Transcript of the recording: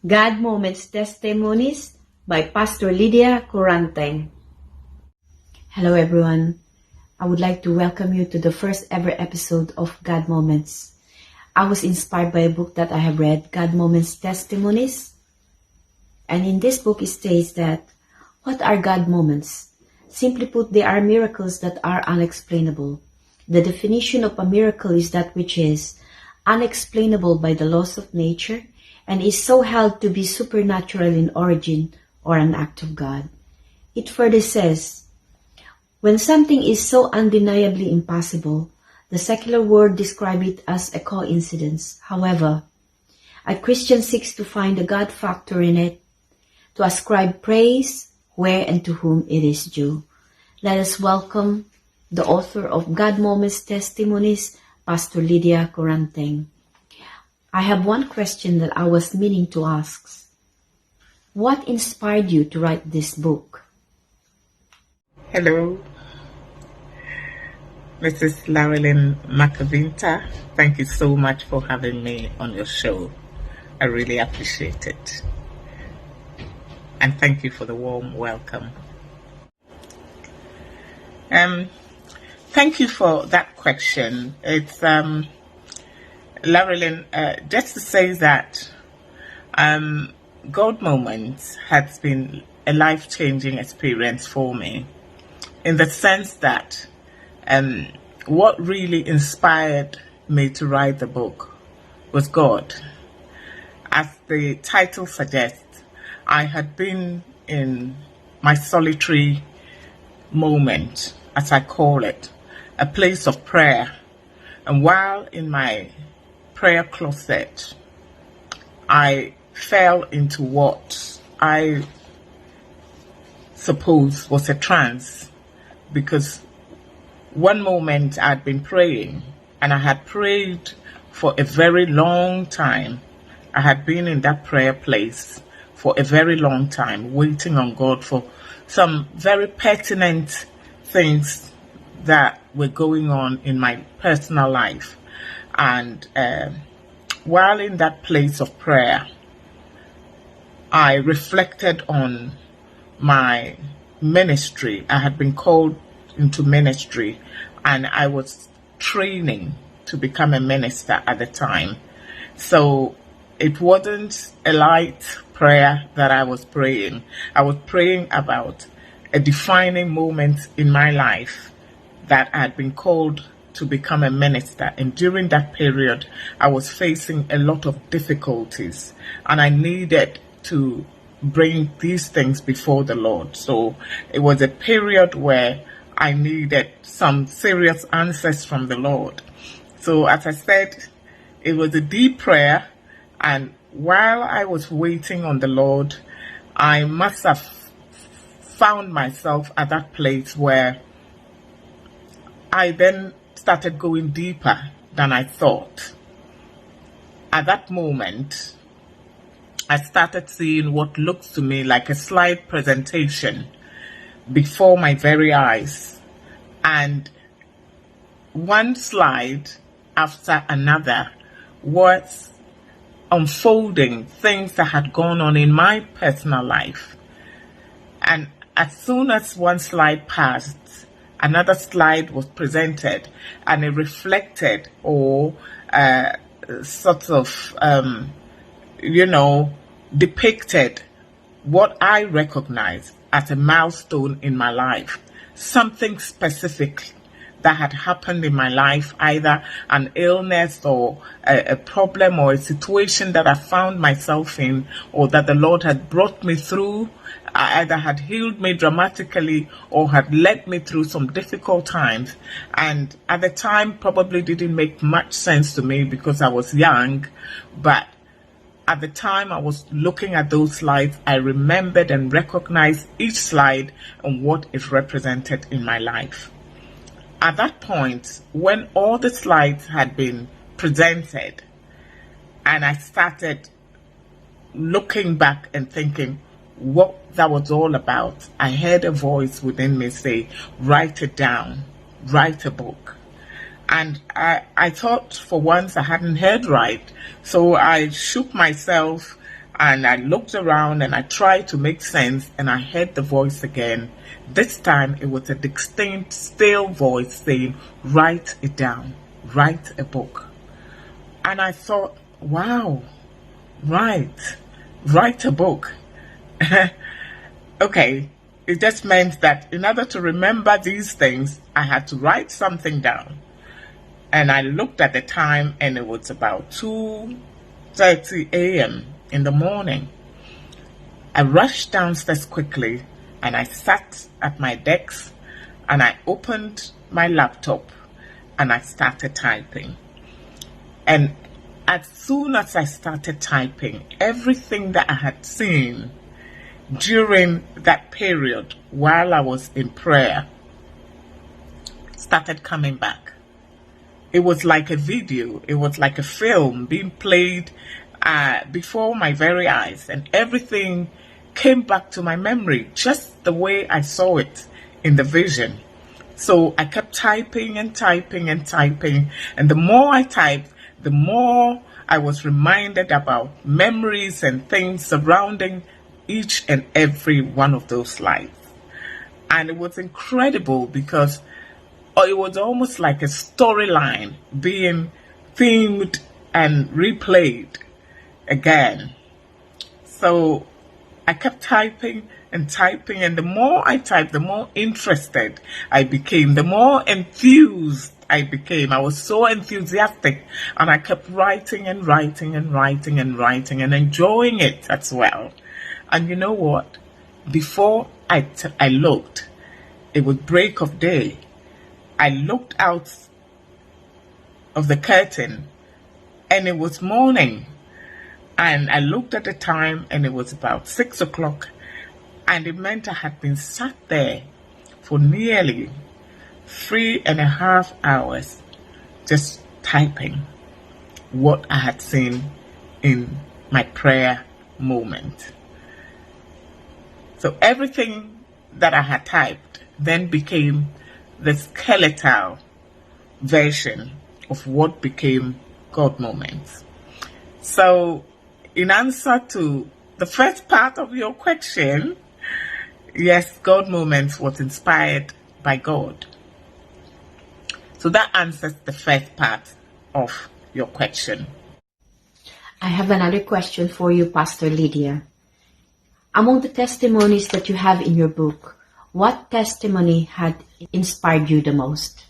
God Moments Testimonies by Pastor Lydia Koranteng. Hello everyone. I would like to welcome you to the first ever episode of God Moments. I was inspired by a book that I have read, God Moments Testimonies. And in this book it states that, what are God moments? Simply put, they are miracles that are unexplainable. The definition of a miracle is that which is unexplainable by the laws of nature and is so held to be supernatural in origin or an act of God. It further says, when something is so undeniably impossible, the secular world describes it as a coincidence. However, a Christian seeks to find the God factor in it, to ascribe praise where and to whom it is due. Let us welcome the author of God Moments Testimonies, Pastor Lydia Koranteng. I have one question that I was meaning to ask. What inspired you to write this book? Hello, Mrs. Laurelyn Macavinta. Thank you so much for having me on your show. I really appreciate it. And thank you for the warm welcome. Thank you for that question. It's Laurelyn, just to say that God Moments has been a life-changing experience for me, in the sense that what really inspired me to write the book was God. As the title suggests, I had been in my solitary moment, as I call it, a place of prayer. And while in my prayer closet, I fell into what I suppose was a trance, because one moment I'd been praying, and I had prayed for a very long time. I had been in that prayer place for a very long time, waiting on God for some very pertinent things that were going on in my personal life. And while in that place of prayer, I reflected on my ministry. I had been called into ministry, and I was training to become a minister at the time. So it wasn't a light prayer that I was praying. I was praying about a defining moment in my life that I had been called to become a minister. And during that period, I was facing a lot of difficulties, and I needed to bring these things before the Lord. So it was a period where I needed some serious answers from the Lord. So as I said, it was a deep prayer, and while I was waiting on the Lord, I must have found myself at that place where I then started going deeper than I thought. At that moment, I started seeing what looks to me like a slide presentation before my very eyes. And one slide after another was unfolding things that had gone on in my personal life. And as soon as one slide passed, another slide was presented, and it reflected or depicted what I recognized as a milestone in my life, something specific that had happened in my life, either an illness or a problem or a situation that I found myself in, or that the Lord had brought me through, either had healed me dramatically or had led me through some difficult times. And at the time, probably didn't make much sense to me because I was young, but at the time I was looking at those slides, I remembered and recognized each slide and what it represented in my life. At that point, when all the slides had been presented, and I started looking back and thinking what that was all about, I heard a voice within me say, write it down, write a book. And I thought for once I hadn't heard right. So I shook myself And I looked around and I tried to make sense, and I heard the voice again. This time it was a distinct, still voice saying, write it down, write a book. And I thought, wow, write a book. Okay, it just meant that in order to remember these things, I had to write something down. And I looked at the time, and it was about 2:30 a.m. in the morning. I rushed downstairs quickly, and I sat at my desk, and I opened my laptop, and I started typing. And as soon as I started typing, everything that I had seen during that period while I was in prayer started coming back. It was like a video, it was like a film being played before my very eyes, and everything came back to my memory just the way I saw it in the vision. So I kept typing and typing and typing, and the more I typed, the more I was reminded about memories and things surrounding each and every one of those lives. And it was incredible because it was almost like a storyline being themed and replayed again. So I kept typing and typing, and the more I typed, the more interested I became, the more enthused I became. I was so enthusiastic, and I kept writing and writing and writing and writing and enjoying it as well. And you know what? Before I looked, it was break of day. I looked out of the curtain, and it was morning. And I looked at the time, and it was about 6 o'clock. And it meant I had been sat there for nearly 3.5 hours just typing what I had seen in my prayer moment. So everything that I had typed then became the skeletal version of what became God moments. So in answer to the first part of your question, yes, God moments was inspired by God. So that answers the first part of your question. I have another question for you, Pastor Lydia. Among the testimonies that you have in your book, what testimony had inspired you the most?